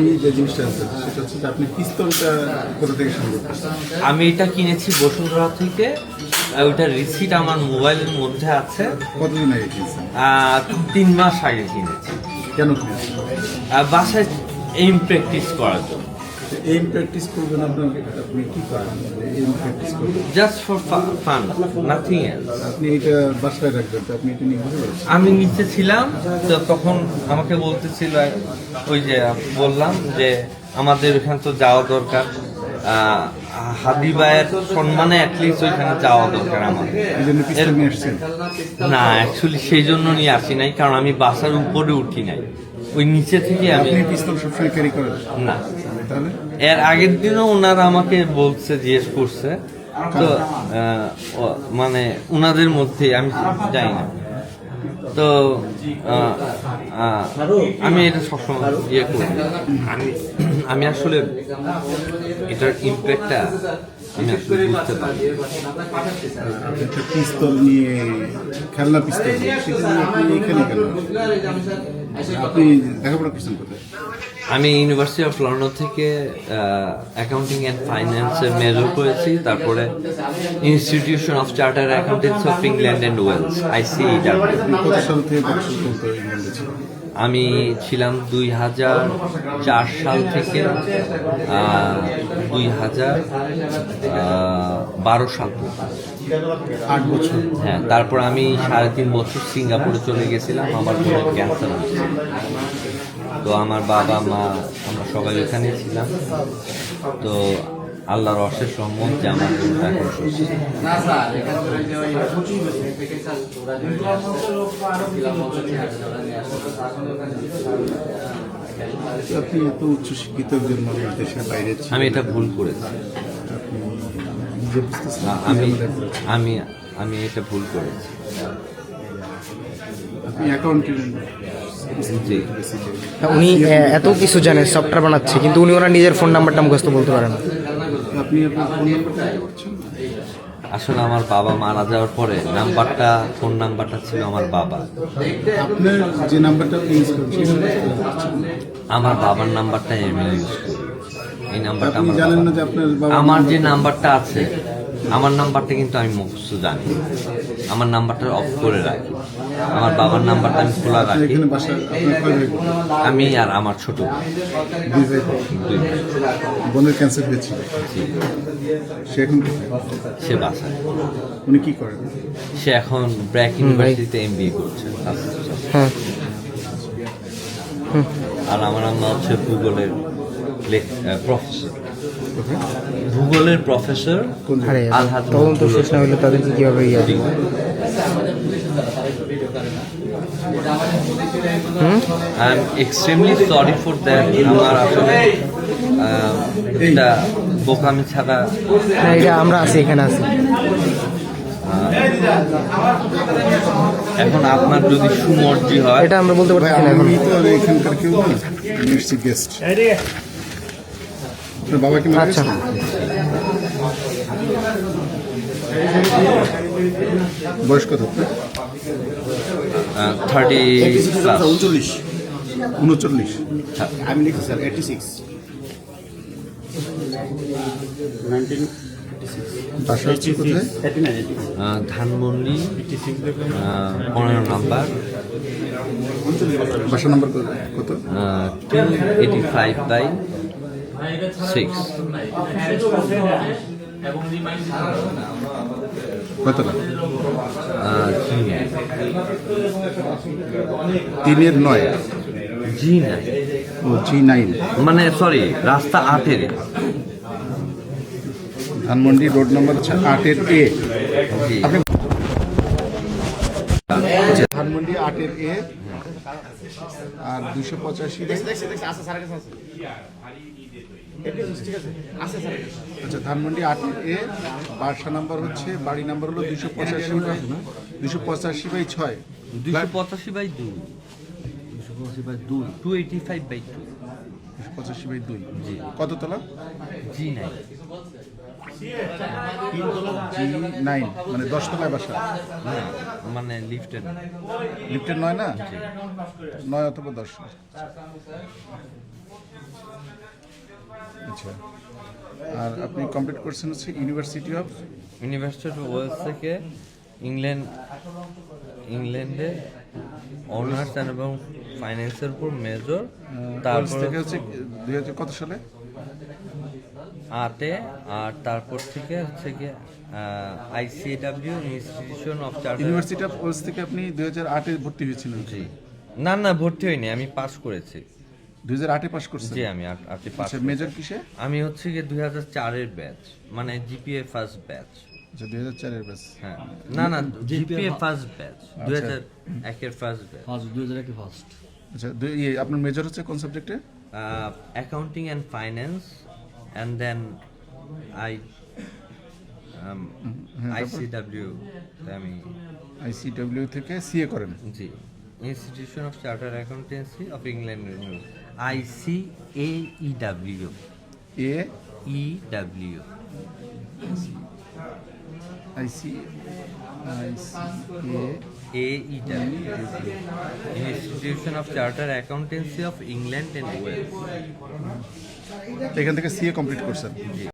আপনি যে জিনিসটা আছে সেটা হচ্ছে যে আপনি পিস্তলটা কোথা থেকে সংগ্রহ করছেন? আমি এটা কিনেছি বসুন্ধরা থেকে। ওইটার রিসিট আমার মোবাইলের মধ্যে আছে। কতদিন আগে কিনছেন? 3 মাস আগে কিনেছি। কেন কিনেছেন? বাসায় এইম প্র্যাকটিস করার জন্য। এইম প্র্যাকটিস করবেন আপনি কি করেন? এইম প্র্যাকটিস করবেন just for fun, nothing else. আপনি এটা বাসায় রাখবেন, তো আপনি এটা নিয়ে ঘুরে বেড়াচ্ছেন। আমি নিচে ছিলাম, তো তখন আমাকে বলতেছিল, ওই যে বললাম যে আমাদের ওখানে তো যাওয়া দরকার, হাবিবায়ের সম্মানে অ্যাটলিস্ট ওইখানে যাওয়া দরকার আমার। এই জন্য পিস্তল নিয়ে আসছেন? না, অ্যাকচুয়ালি সেই জন্য নিয়ে আসি নাই, কারণ আমি বাসার উপরে উঠি নাই, ওই নিচে থেকে আমি। আপনি পিস্তল সবসময় ক্যারি করেন না, তাহলে? এর আগের দিনও ওনারা আমাকে বলছে, জিজ্ঞেস করছে, তো মানে ওনাদের মধ্যে আমি জানি না, তো আমি এটা সবসময় ইয়ে করি। আমি আসলে এটার ইম্প্যাক্টটা আমি আসলে বুঝতে পারি। একটা পিস্তল নিয়ে, খেলনা পিস্তল নিয়ে, সেটা নিয়ে আপনি এখানে কেন? আপনি লেখাপড়া করছেন কোথায়? আমি ইউনিভার্সিটি অফ লন্ডন থেকে অ্যাকাউন্টিং অ্যান্ড ফাইন্যান্সে মেজর করেছি, তারপরে institution of charter accountants of England and Wales, ICEW। কত সাল থেকে পড়াশোনা করতে ইংল্যান্ডে ছিলেন? আমি ছিলাম 2004 সাল থেকে 2012 সাল পর্যন্ত। 8 বছর। হ্যাঁ, তারপর আমি 3.5 বছর সিঙ্গাপুরে চলে গেছিলাম। আমার বোনের ক্যান্সার হয়েছে, তো আমার বাবা মা আমরা সবাই ওখানে ছিলাম। তো আল্লাহর অশেষ রহমত যে আমার বোনটা এখন সুস্থ। আপনি এত উচ্চশিক্ষিত একজন মানুষ, দেশের বাইরে ছিলেন। আমি এটা ভুল করেছি। আপনি নিজে বুঝতেছেন না, আপনি ঝামেলায় পড়েছেন। আমি এটা ভুল করেছি। আপনি অ্যাকাউন্টেন্ট। জি। উনি এত কিছু জানেন, সফটওয়্যার বানাচ্ছে, কিন্তু উনি ওনার নিজের ফোন নাম্বারটা মুখস্থ বলতে পারেন না। আপনি আপনার ফোন নাম্বারটা দিতে পারছেন? আসলে আমার বাবা মারা যাওয়ার পরে ফোন নাম্বারটা ছিল আমার বাবা। আপনার যে নাম্বারটা আপনি ইউজ করেন সেই নাম্বারটা দিতে পারছেন? আমার বাবার নাম্বারটা আমি ইউজ করি। এই নাম্বারটা আপনি আমার জানেন না বাবার। যে আপনার বাবা আমার যে নাম্বারটা আছে, আমার নাম্বারটা কিন্তু আমি মুখস্থ জানি। আমার নাম্বারটা অফ করে রাখি। আমার বাবার নাম্বারটা আমি খোলা রাখি। এখানে বাসা আপনার কয় ভাই বোন? আমি আর আমার ছোট বোন। 2 ভাই বোন। 2 ভাই। বোনের ক্যান্সার হয়েছিল, জি। সে এখন কোথায়? সে বাসায়। উনি কি করেন? সে এখন ব্র্যাক ইউনিভার্সিটিতে MBA করছে। হ্যাঁ, আর আমার আম্মা হচ্ছে ভূগোলের প্রফেসর। কোথায়? ভূগোলের প্রফেসর। কোন আরে জায়গায়? আলহাজ তদন্ত শেষ না হলে তাদেরকে কিভাবে ইয়ে দিব? I am extremely sorry for that. আমার আসলে এটা বোকামি ছাড়া। হ্যাঁ, এটা আমরা আছি, এখানে আছি। এখন আপনার যদি সুমর্জি হয়, এটা আমরা বলতে ভাই, পারছি না এখন। আমি তো আর এখানকার কেউ না, আমি এসেছি গেস্ট। আপনার বাবা কি মারা আচ্ছা। গেছেন? বয়স কত আপনার? 30+। 39। আমি লিখি স্যার 86 বাসা হচ্ছে কোথায়? ধানমন্ডি 15 নাম্বার, বাসা নাম্বার কত? 285/6। কতটা? 3-9। 3-9। G9, ও G9। মানে সরি, রাস্তা 8-এর। ধানমন্ডি রোড নাম্বার হচ্ছে 8-এর A। জি। আপনি ধানমন্ডি 8-এর A আর 285। আচ্ছা, ধানমন্ডি 8-এর A, বাসা নাম্বার হচ্ছে, বাড়ি নাম্বার হলো 285/6। 285/2। 285/2। 285/2। জি। কত তলা? G9। G9 মানে 10 তলায় বাসা। মানে লিফটেড। লিফটের 9 না? 9 অথবা 10। আচ্ছা, আর আপনি কমপ্লিট করছেন হচ্ছে ইউনিভার্সিটি অফ ওয়েলস থেকে ইংল্যান্ডে অনার্স এবং ফাইন্যান্সের উপর মেজর, তারপর থেকে হচ্ছে 2000 কত সালে? 8-এ, আর তারপর থেকে হচ্ছে গিয়ে ICAW institution of charter. University of Wales থেকে আপনি 2008-এ ভর্তি হয়েছিলেন? জি, না ভর্তি হয়নি, আমি পাস করেছি। 2008-এ পাস করছেন? জি, আমি 8-এ পাস। আচ্ছা, মেজর কিসে? আমি হচ্ছে গিয়ে 2004-এর ব্যাচ, মানে জিপিএ ফার্স্ট ব্যাচ। আচ্ছা, 2004-এর ব্যাচ। হ্যাঁ, না জিপিএ ফার্স্ট ব্যাচ, 2001-এর ফার্স্ট ব্যাচ। আচ্ছা, আপনার মেজর হচ্ছে কোন সাবজেক্টে? Accounting and finance, and then ICW আমি আইসিডব্লিউ থেকে সিএ করেন? জি, institution of charter accountancy of England, ICAEW। A EW IC AEW, institution of charter accountancy of England and Wales. এখান থেকে সিএ কমপ্লিট করছেন? জি।